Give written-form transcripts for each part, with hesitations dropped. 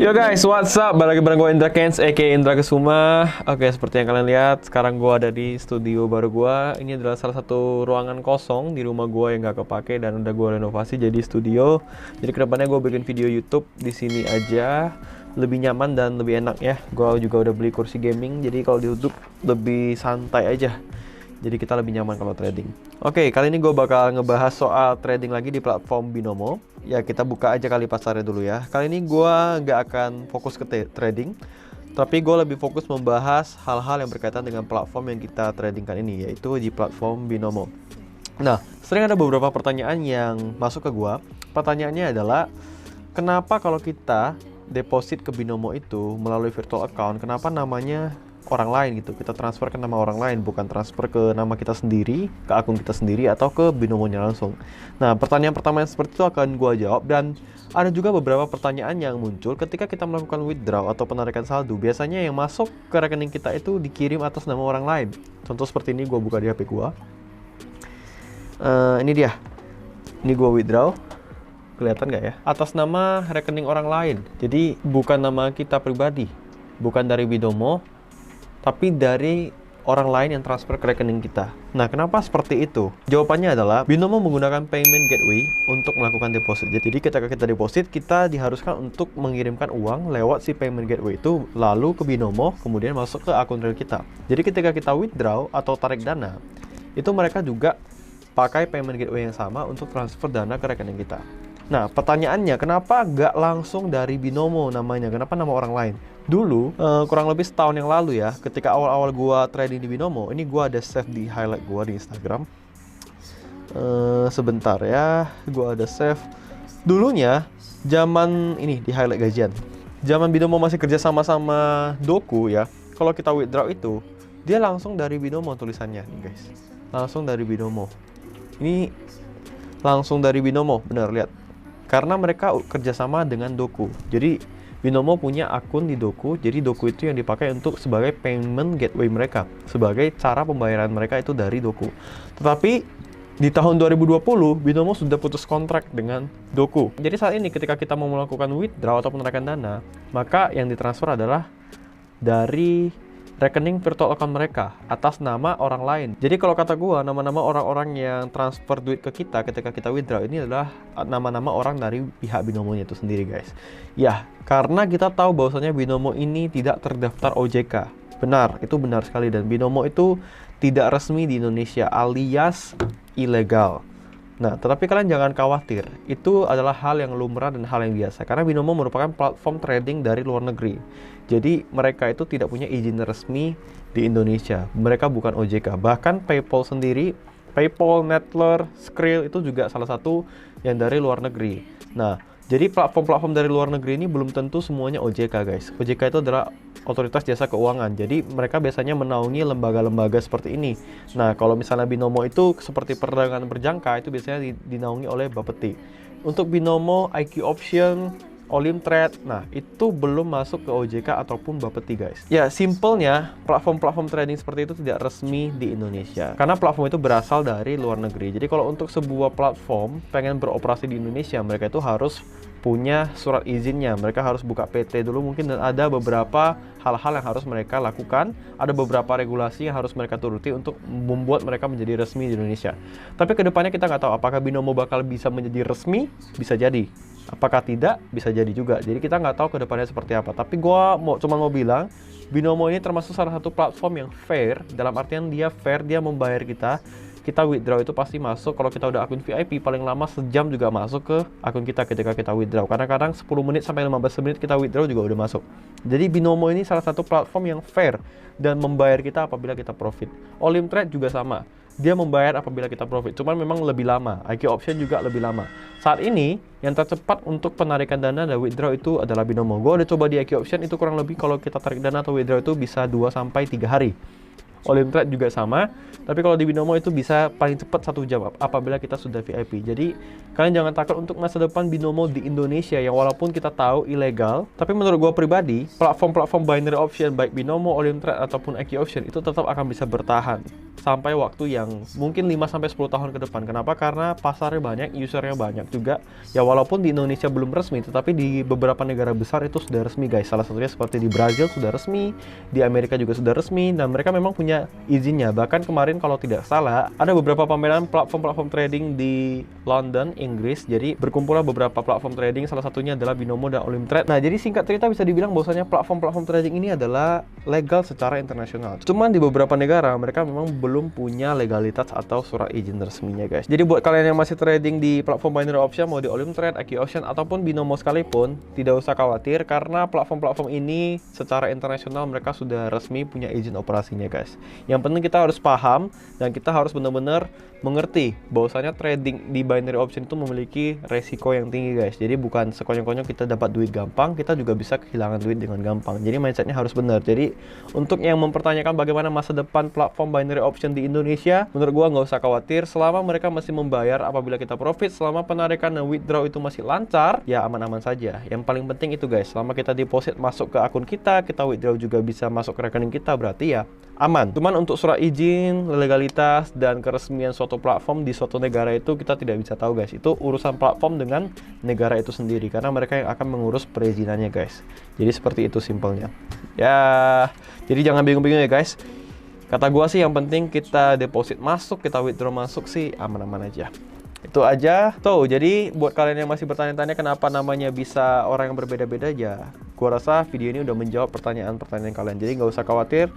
Yo guys, what's up? Balik lagi bareng gue Indra Kens, aka Indra Kesuma. Oke, seperti yang kalian lihat, sekarang gue ada di studio baru gue. Ini adalah salah satu ruangan kosong di rumah gue yang gak kepake dan udah gue renovasi jadi studio. Jadi kedepannya gue bikin video YouTube di sini aja, lebih nyaman dan lebih enak ya. Gue juga udah beli kursi gaming, jadi kalau di YouTube lebih santai aja. Jadi kita lebih nyaman kalau trading. Oke, kali ini gue bakal ngebahas soal trading lagi di platform Binomo. Ya, kita buka aja kali pasarnya dulu ya. Kali ini gue nggak akan fokus ke trading, tapi gue lebih fokus membahas hal-hal yang berkaitan dengan platform yang kita tradingkan ini, yaitu di platform Binomo. Nah, sering ada beberapa pertanyaan yang masuk ke gue. Pertanyaannya adalah, kenapa kalau kita deposit ke Binomo itu melalui virtual account, kenapa namanya orang lain gitu, kita transfer ke nama orang lain, bukan transfer ke nama kita sendiri, ke akun kita sendiri, atau ke Binomonya langsung. Nah, pertanyaan pertama yang seperti itu akan gua jawab, dan ada juga beberapa pertanyaan yang muncul ketika kita melakukan withdraw atau penarikan saldo. Biasanya yang masuk ke rekening kita itu dikirim atas nama orang lain. Contoh seperti ini, gua buka di HP gua. Ini dia. Ini gua withdraw. Kelihatan nggak ya? Atas nama rekening orang lain. Jadi bukan nama kita pribadi, bukan dari Binomo, tapi dari orang lain yang transfer ke rekening kita. Nah, kenapa seperti itu? Jawabannya adalah Binomo menggunakan payment gateway untuk melakukan deposit. Jadi ketika kita deposit, kita diharuskan untuk mengirimkan uang lewat si payment gateway itu, lalu ke Binomo, kemudian masuk ke akun real kita. Jadi ketika kita withdraw atau tarik dana, itu mereka juga pakai payment gateway yang sama untuk transfer dana ke rekening kita. Nah, pertanyaannya, kenapa nggak langsung dari Binomo namanya? Kenapa nama orang lain? Dulu, kurang lebih setahun yang lalu ya, ketika awal-awal gua trading di Binomo, ini gua ada save di highlight gua di Instagram. Sebentar ya, gua ada save. Dulunya, zaman ini di highlight gajian. Zaman Binomo masih kerja sama-sama Doku ya. Kalau kita withdraw itu, dia langsung dari Binomo tulisannya nih guys. Langsung dari Binomo. Ini langsung dari Binomo, bener lihat. Karena mereka kerjasama dengan Doku. Jadi Binomo punya akun di Doku, jadi Doku itu yang dipakai untuk sebagai payment gateway mereka, sebagai cara pembayaran mereka itu dari Doku. Tetapi di tahun 2020, Binomo sudah putus kontrak dengan Doku. Jadi saat ini ketika kita mau melakukan withdraw atau penarikan dana, maka yang ditransfer adalah dari rekening virtual account mereka atas nama orang lain. Jadi kalau kata gua, nama-nama orang-orang yang transfer duit ke kita ketika kita withdraw ini adalah nama-nama orang dari pihak Binomonya itu sendiri guys. Ya, karena kita tahu bahwasanya Binomo ini tidak terdaftar OJK. Benar, itu benar sekali, dan Binomo itu tidak resmi di Indonesia alias ilegal. Nah, tetapi kalian jangan khawatir, itu adalah hal yang lumrah dan hal yang biasa, karena Binomo merupakan platform trading dari luar negeri. Jadi mereka itu tidak punya izin resmi di Indonesia, mereka bukan OJK. Bahkan PayPal sendiri, PayPal, Neteller, Skrill itu juga salah satu yang dari luar negeri. Nah, jadi platform-platform dari luar negeri ini belum tentu semuanya OJK guys. OJK itu adalah Otoritas Jasa Keuangan. Jadi mereka biasanya menaungi lembaga-lembaga seperti ini. Nah, kalau misalnya Binomo itu seperti perdagangan berjangka, itu biasanya dinaungi oleh Bapeti. Untuk Binomo, IQ Option, Olim Trade, nah itu belum masuk ke OJK ataupun Bapeti guys. Ya, simpelnya platform-platform trading seperti itu tidak resmi di Indonesia, karena platform itu berasal dari luar negeri. Jadi kalau untuk sebuah platform pengen beroperasi di Indonesia, mereka itu harus punya surat izinnya, mereka harus buka PT dulu mungkin, dan ada beberapa hal-hal yang harus mereka lakukan, ada beberapa regulasi yang harus mereka turuti untuk membuat mereka menjadi resmi di Indonesia. Tapi kedepannya kita nggak tahu apakah Binomo bakal bisa menjadi resmi, bisa jadi. Apakah tidak, bisa jadi juga. Jadi kita nggak tahu kedepannya seperti apa. Tapi gua cuma mau bilang, Binomo ini termasuk salah satu platform yang fair, dalam artian dia fair, dia membayar kita. Kita withdraw itu pasti masuk. Kalau kita udah akun VIP, paling lama sejam juga masuk ke akun kita ketika kita withdraw. Kadang-kadang 10 menit sampai 15 menit kita withdraw juga udah masuk. Jadi Binomo ini salah satu platform yang fair dan membayar kita apabila kita profit. Olim Trade juga sama, dia membayar apabila kita profit, cuman memang lebih lama. IQ Option juga lebih lama. Saat ini yang tercepat untuk penarikan dana dan withdraw itu adalah Binomo. Gue udah coba di IQ Option, itu kurang lebih kalau kita tarik dana atau withdraw itu bisa 2-3 hari. Olim Trade juga sama, tapi kalau di Binomo itu bisa paling cepat 1 jam apabila kita sudah VIP. Jadi kalian jangan takut untuk masa depan Binomo di Indonesia yang walaupun kita tahu ilegal, tapi menurut gue pribadi, platform-platform binary option baik Binomo, Olim Trade ataupun IQ Option itu tetap akan bisa bertahan. sampai waktu yang mungkin 5-10 tahun ke depan. Kenapa? Karena pasarnya banyak, usernya banyak juga. Ya walaupun di Indonesia belum resmi, tetapi di beberapa negara besar itu sudah resmi guys. Salah satunya seperti di Brazil sudah resmi, di Amerika juga sudah resmi, dan mereka memang punya izinnya. Bahkan kemarin kalau tidak salah, ada beberapa pameran platform-platform trading di London, Inggris. Jadi berkumpullah beberapa platform trading, salah satunya adalah Binomo dan Olimtrade. Nah, jadi singkat cerita bisa dibilang bahwasanya platform-platform trading ini adalah legal secara internasional. Cuman di beberapa negara mereka memang belum punya legalitas atau surat izin resminya guys. Jadi buat kalian yang masih trading di platform binary option, mau di Olimtrade, IQ Option ataupun Binomo sekalipun, tidak usah khawatir karena platform-platform ini secara internasional mereka sudah resmi punya izin operasinya guys. Yang penting kita harus paham dan kita harus benar-benar mengerti bahwasanya trading di binary option itu memiliki resiko yang tinggi guys. Jadi bukan sekonyong-konyong kita dapat duit gampang, kita juga bisa kehilangan duit dengan gampang. Jadi mindsetnya harus benar. Jadi untuk yang mempertanyakan bagaimana masa depan platform binary option di Indonesia, menurut gua nggak usah khawatir. Selama mereka masih membayar apabila kita profit, selama penarikan dan withdraw itu masih lancar, ya aman-aman saja. Yang paling penting itu guys, selama kita deposit masuk ke akun kita withdraw juga bisa masuk ke rekening kita, berarti ya aman. Cuman untuk surat izin, legalitas, dan keresmian suatu platform di suatu negara itu kita tidak bisa tahu guys. Itu urusan platform dengan negara itu sendiri, karena mereka yang akan mengurus perizinannya guys. Jadi seperti itu simpelnya. Ya, jadi jangan bingung-bingung ya guys. Kata gua sih yang penting kita deposit masuk, kita withdraw masuk sih aman-aman aja. Itu aja. Tuh, jadi buat kalian yang masih bertanya-tanya kenapa namanya bisa orang yang berbeda-beda ya, gua rasa video ini udah menjawab pertanyaan-pertanyaan kalian. Jadi nggak usah khawatir.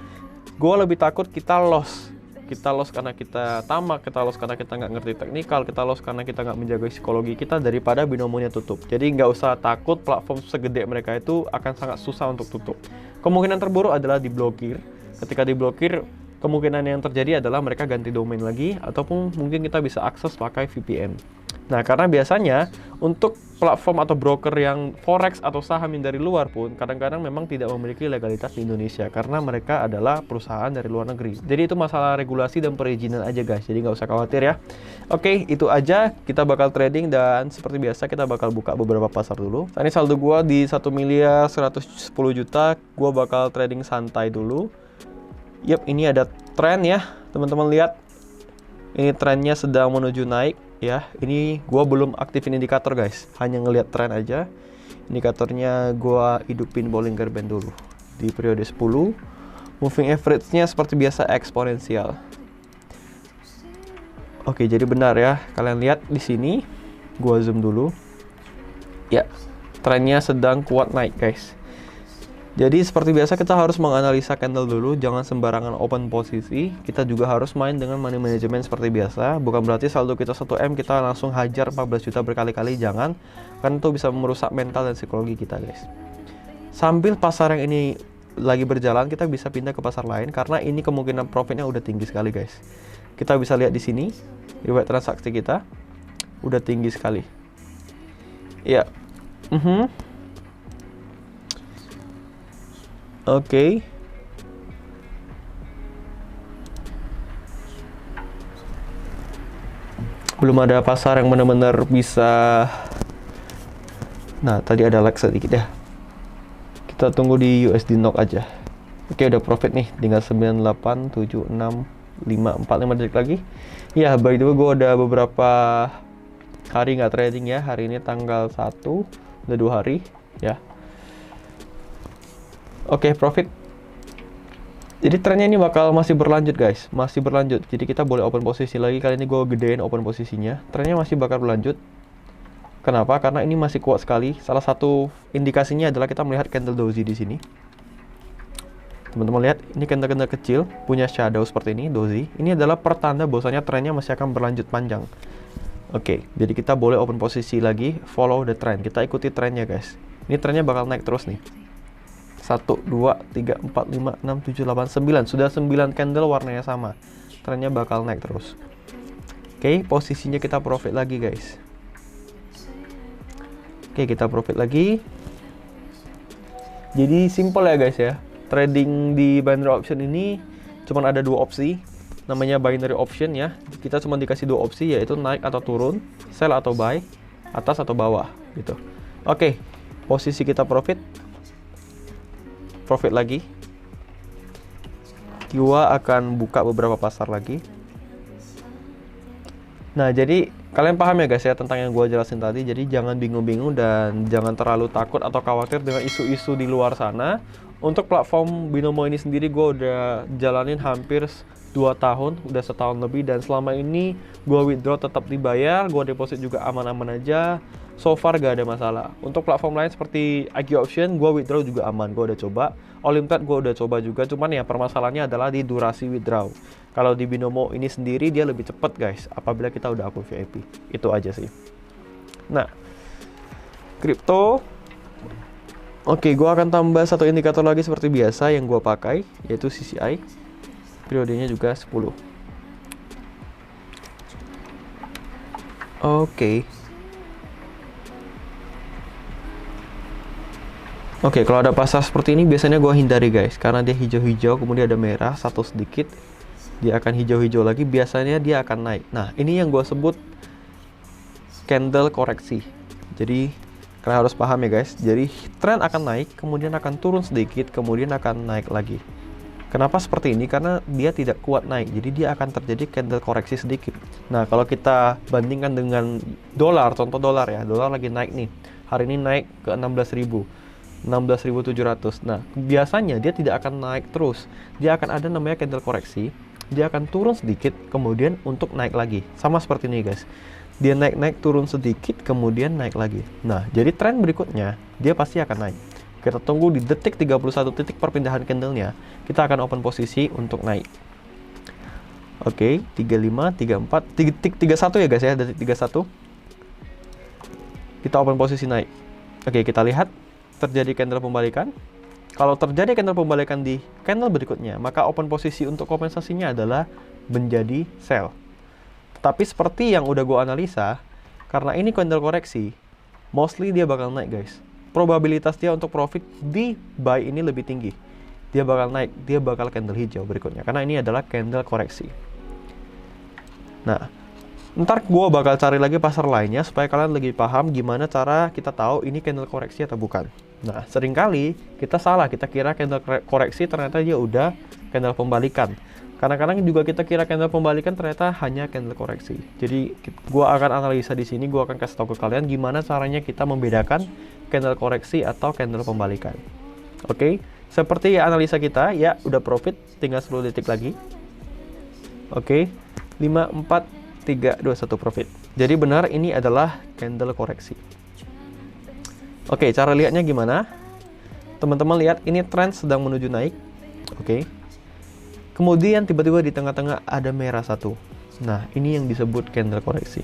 Gua lebih takut kita loss. Kita loss karena kita tamak, kita loss karena kita nggak ngerti teknikal, kita loss karena kita nggak menjaga psikologi kita, daripada binomonya tutup. Jadi nggak usah takut platform segede mereka itu akan sangat susah untuk tutup. Kemungkinan terburuk adalah diblokir. Ketika diblokir, kemungkinan yang terjadi adalah mereka ganti domain lagi, ataupun mungkin kita bisa akses pakai VPN. Nah, karena biasanya untuk platform atau broker yang forex atau saham yang dari luar pun kadang-kadang memang tidak memiliki legalitas di Indonesia karena mereka adalah perusahaan dari luar negeri. Jadi itu masalah regulasi dan perizinan aja guys, jadi nggak usah khawatir ya. Oke, itu aja. Kita bakal trading dan seperti biasa kita bakal buka beberapa pasar dulu. Ini saldo gua di 1.110.000.000. Gua bakal trading santai dulu. Yap, ini ada tren ya, teman-teman lihat. Ini trennya sedang menuju naik ya. Ini gua belum aktifin indikator guys, hanya ngelihat tren aja. Indikatornya gua hidupin Bollinger Band dulu di periode 10. Moving average-nya seperti biasa eksponensial. Oke, jadi benar ya. Kalian lihat di sini. Gua zoom dulu. Ya, trennya sedang kuat naik guys. Jadi seperti biasa kita harus menganalisa candle dulu, jangan sembarangan open posisi. Kita juga harus main dengan money management seperti biasa. Bukan berarti saldo kita 1M kita langsung hajar 14 juta berkali-kali, jangan. Karena itu bisa merusak mental dan psikologi kita guys. Sambil pasar yang ini lagi berjalan, kita bisa pindah ke pasar lain karena ini kemungkinan profitnya udah tinggi sekali guys. Kita bisa lihat di sini, riwayat transaksi kita udah tinggi sekali. Ya. Oke. Belum ada pasar yang benar-benar bisa. Nah, tadi ada lag sedikit ya. Kita tunggu di USD NOK aja. Oke, udah profit nih, tinggal 987654 detik lagi. Ya, by the way gue udah beberapa hari nggak trading ya. Hari ini tanggal 1, udah 2 hari ya. Oke, profit. Jadi trennya ini bakal masih berlanjut guys, masih berlanjut. Jadi kita boleh open posisi lagi. Kali ini gue gedein open posisinya. Trennya masih bakal berlanjut. Kenapa? Karena ini masih kuat sekali. Salah satu indikasinya adalah kita melihat candle doji di sini. Teman-teman lihat, ini candle-candle kecil punya shadow seperti ini, doji. Ini adalah pertanda bahwasanya trennya masih akan berlanjut panjang. Oke, jadi kita boleh open posisi lagi, follow the trend. Kita ikuti trennya guys. Ini trennya bakal naik terus nih. 1, 2, 3, 4, 5, 6, 7, 8, 9. Sudah 9 candle warnanya sama. Trennya bakal naik terus. Oke, posisinya kita profit lagi guys. Oke, kita profit lagi. Jadi simple ya guys ya. Trading di binary option ini cuma ada 2 opsi. Namanya binary option ya. Kita cuma dikasih 2 opsi, yaitu naik atau turun, sell atau buy, atas atau bawah gitu. Oke, posisi kita profit lagi. gua akan buka beberapa pasar lagi. Nah, jadi kalian paham ya guys ya tentang yang gua jelasin tadi. Jadi jangan bingung-bingung dan jangan terlalu takut atau khawatir dengan isu-isu di luar sana. Untuk platform Binomo ini sendiri gue udah jalanin hampir 2 tahun, udah setahun lebih, dan selama ini gue withdraw tetap dibayar, gue deposit juga aman-aman aja. So far gak ada masalah. Untuk platform lain seperti IQ Option, gue withdraw juga aman, gue udah coba. Olimtad gue udah coba juga, cuman ya permasalahannya adalah di durasi withdraw. Kalau di Binomo ini sendiri dia lebih cepet guys, apabila kita udah akun VIP. Itu aja sih. Nah, kripto. Oke, gue akan tambah satu indikator lagi seperti biasa yang gue pakai, yaitu CCI. Periodenya juga 10. Oke, kalau ada pasar seperti ini biasanya gue hindari guys, karena dia hijau-hijau, kemudian ada merah, satu sedikit, dia akan hijau-hijau lagi, biasanya dia akan naik. Nah, ini yang gue sebut candle koreksi. Jadi kalian harus paham ya guys, jadi tren akan naik, kemudian akan turun sedikit, kemudian akan naik lagi. Kenapa seperti ini? Karena dia tidak kuat naik, jadi dia akan terjadi candle koreksi sedikit. Nah, kalau kita bandingkan dengan dolar, contoh dolar ya, dolar lagi naik nih, hari ini naik ke 16.000, 16.700. Nah, biasanya dia tidak akan naik terus, dia akan ada namanya candle koreksi, dia akan turun sedikit, kemudian untuk naik lagi, sama seperti ini guys. Dia naik-naik, turun sedikit, kemudian naik lagi. Nah, jadi tren berikutnya, dia pasti akan naik. Kita tunggu di detik 31 titik perpindahan candlenya, kita akan open posisi untuk naik. Oke, 35, 34, titik 31 ya guys ya, detik 31. Kita open posisi naik. Oke, kita lihat, terjadi candle pembalikan. Kalau terjadi candle pembalikan di candle berikutnya, maka open posisi untuk kompensasinya adalah menjadi sell. Tapi seperti yang udah gue analisa, karena ini candle koreksi, mostly dia bakal naik guys. Probabilitas dia untuk profit di buy ini lebih tinggi. Dia bakal naik, dia bakal candle hijau berikutnya. Karena ini adalah candle koreksi. Nah, ntar gue bakal cari lagi pasar lainnya supaya kalian lebih paham gimana cara kita tahu ini candle koreksi atau bukan. Nah, seringkali kita salah, kita kira candle koreksi ternyata dia udah candle pembalikan. Kadang-kadang juga kita kira candle pembalikan ternyata hanya candle koreksi. Jadi gua akan analisa di sini, gua akan kasih tahu ke kalian gimana caranya kita membedakan candle koreksi atau candle pembalikan. Oke, seperti analisa kita ya udah profit, tinggal 10 detik lagi. Oke, 5 4 3 2 1 profit. Jadi benar ini adalah candle koreksi. Oke, cara lihatnya gimana? Teman-teman lihat ini tren sedang menuju naik. Oke. Kemudian tiba-tiba di tengah-tengah ada merah satu. Nah, ini yang disebut candle koreksi.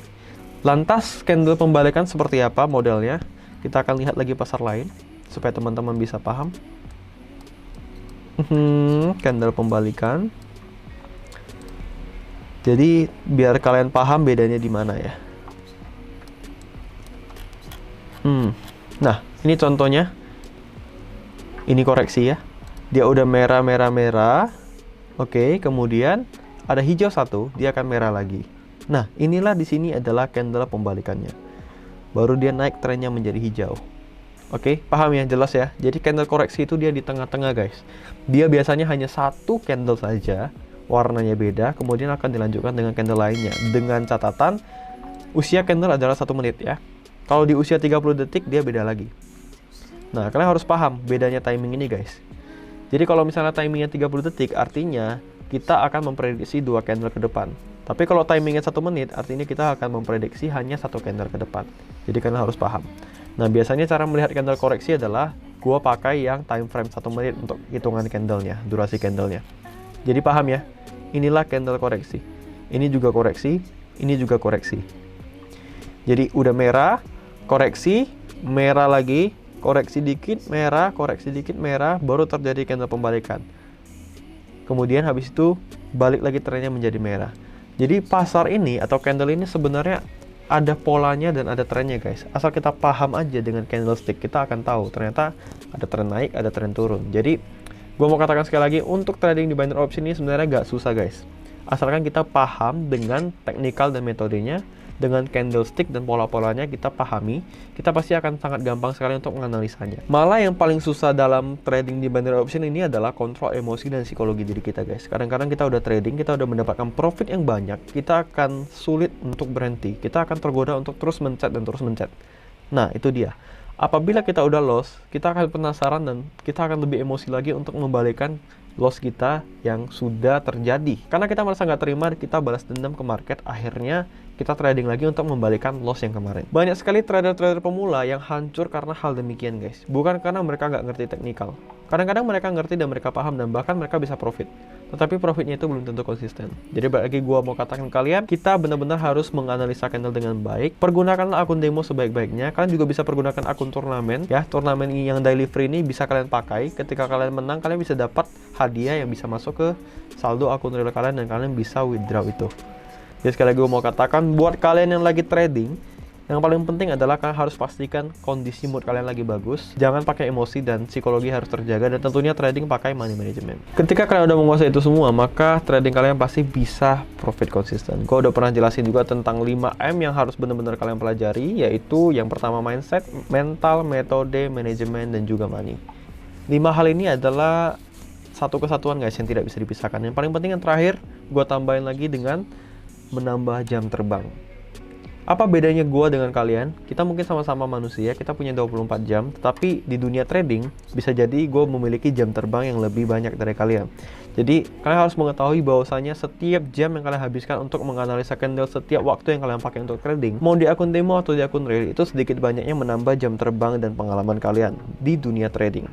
Lantas candle pembalikan seperti apa modelnya? Kita akan lihat lagi pasar lain supaya teman-teman bisa paham. Candle pembalikan. Jadi biar kalian paham bedanya di mana ya. Nah, ini contohnya. Ini koreksi ya. Dia udah merah. Oke, kemudian ada hijau satu, dia akan merah lagi. Nah, inilah di sini adalah candle pembalikannya. Baru dia naik trennya menjadi hijau. Oke, paham ya, jelas ya. Jadi candle koreksi itu dia di tengah-tengah guys. Dia biasanya hanya satu candle saja, warnanya beda, kemudian akan dilanjutkan dengan candle lainnya. Dengan catatan, usia candle adalah 1 menit ya. Kalau di usia 30 detik, dia beda lagi. Nah, kalian harus paham bedanya timing ini guys. Jadi kalau misalnya timingnya 30 detik, artinya kita akan memprediksi 2 candle ke depan. Tapi kalau timingnya 1 menit, artinya kita akan memprediksi hanya 1 candle ke depan. Jadi kalian harus paham. Nah, biasanya cara melihat candle koreksi adalah gua pakai yang time frame 1 menit untuk hitungan candlenya, durasi candlenya. Jadi paham ya? Inilah candle koreksi. Ini juga koreksi, ini juga koreksi. Jadi udah merah, koreksi, merah lagi, koreksi dikit, merah, baru terjadi candle pembalikan. Kemudian habis itu balik lagi trennya menjadi merah. Jadi pasar ini atau candle ini sebenarnya ada polanya dan ada trennya guys. Asal kita paham aja dengan candlestick, kita akan tahu ternyata ada tren naik, ada tren turun. Jadi gue mau katakan sekali lagi, untuk trading di binary option ini sebenarnya gak susah guys. Asalkan kita paham dengan teknikal dan metodenya, dengan candlestick dan pola-polanya kita pahami, kita pasti akan sangat gampang sekali untuk menganalisanya. Malah yang paling susah dalam trading di binary option ini adalah kontrol emosi dan psikologi diri kita, guys. Kadang-kadang kita udah trading, kita udah mendapatkan profit yang banyak, kita akan sulit untuk berhenti. Kita akan tergoda untuk terus mencet dan terus mencet. Nah, itu dia. Apabila kita udah loss, kita akan penasaran dan kita akan lebih emosi lagi untuk membalikan loss kita yang sudah terjadi. Karena kita merasa nggak terima, kita balas dendam ke market, akhirnya kita trading lagi untuk membalikan loss yang kemarin. Banyak sekali trader-trader pemula yang hancur karena hal demikian, guys. Bukan karena mereka nggak ngerti teknikal. Kadang-kadang mereka ngerti dan mereka paham dan bahkan mereka bisa profit. Tetapi profitnya itu belum tentu konsisten. Jadi balik lagi gue mau katakan ke kalian, kita benar-benar harus menganalisa candle dengan baik. Pergunakanlah akun demo sebaik-baiknya. Kalian juga bisa pergunakan akun turnamen ya. Turnamen yang daily free ini bisa kalian pakai. Ketika kalian menang, kalian bisa dapat hadiah yang bisa masuk ke saldo akun real kalian dan kalian bisa withdraw itu. Jadi sekali lagi gue mau katakan, buat kalian yang lagi trading, yang paling penting adalah kalian harus pastikan kondisi mood kalian lagi bagus. Jangan pakai emosi dan psikologi harus terjaga, dan tentunya trading pakai money management. Ketika kalian udah menguasai itu semua, maka trading kalian pasti bisa profit konsisten. Gue udah pernah jelasin juga tentang 5M yang harus benar-benar kalian pelajari, yaitu yang pertama mindset, mental, metode, manajemen, dan juga money. 5 hal ini adalah satu kesatuan, guys, yang tidak bisa dipisahkan. Yang paling penting yang terakhir, gue tambahin lagi dengan menambah jam terbang. Apa bedanya gue dengan kalian? Kita mungkin sama-sama manusia, kita punya 24 jam, tetapi di dunia trading bisa jadi gue memiliki jam terbang yang lebih banyak dari kalian. Jadi kalian harus mengetahui bahwasanya setiap jam yang kalian habiskan untuk menganalisa candle, setiap waktu yang kalian pakai untuk trading, mau di akun demo atau di akun real, itu sedikit banyaknya menambah jam terbang dan pengalaman kalian di dunia trading.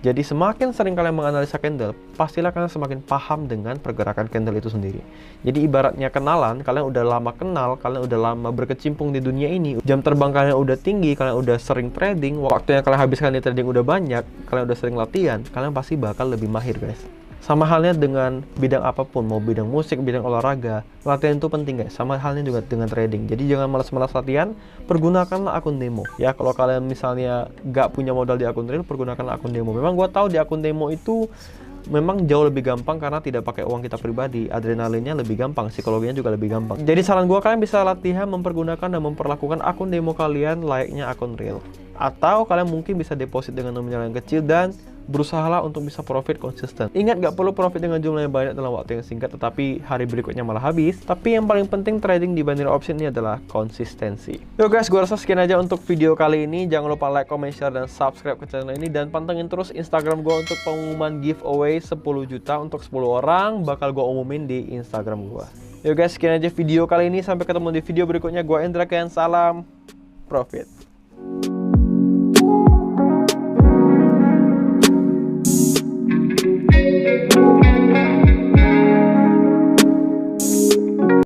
Jadi semakin sering kalian menganalisa candle, pastilah kalian semakin paham dengan pergerakan candle itu sendiri. Jadi ibaratnya kenalan, kalian udah lama kenal, kalian udah lama berkecimpung di dunia ini, jam terbang kalian udah tinggi, kalian udah sering trading, waktu yang kalian habiskan di trading udah banyak, kalian udah sering latihan, kalian pasti bakal lebih mahir, guys. Sama halnya dengan bidang apapun, mau bidang musik, bidang olahraga, latihan itu penting, guys. Sama halnya juga dengan trading. Jadi jangan malas-malas latihan, pergunakanlah akun demo. Ya, kalau kalian misalnya nggak punya modal di akun real, pergunakanlah akun demo. Memang gue tahu di akun demo itu memang jauh lebih gampang karena tidak pakai uang kita pribadi, adrenalinnya lebih gampang, psikologinya juga lebih gampang. Jadi saran gue, kalian bisa latihan mempergunakan dan memperlakukan akun demo kalian layaknya akun real. Atau kalian mungkin bisa deposit dengan nominal yang kecil dan berusahalah untuk bisa profit konsisten. Ingat, gak perlu profit dengan jumlah yang banyak dalam waktu yang singkat, tetapi hari berikutnya malah habis. Tapi yang paling penting trading di binary option ini adalah konsistensi. Yo guys, gue rasa sekian aja untuk video kali ini. Jangan lupa like, comment, share, dan subscribe ke channel ini. Dan pantengin terus Instagram gue untuk pengumuman giveaway 10 juta untuk 10 orang. Bakal gue umumin di Instagram gue. Yo guys, sekian aja video kali ini. Sampai ketemu di video berikutnya. Gue Indra Ken, salam profit.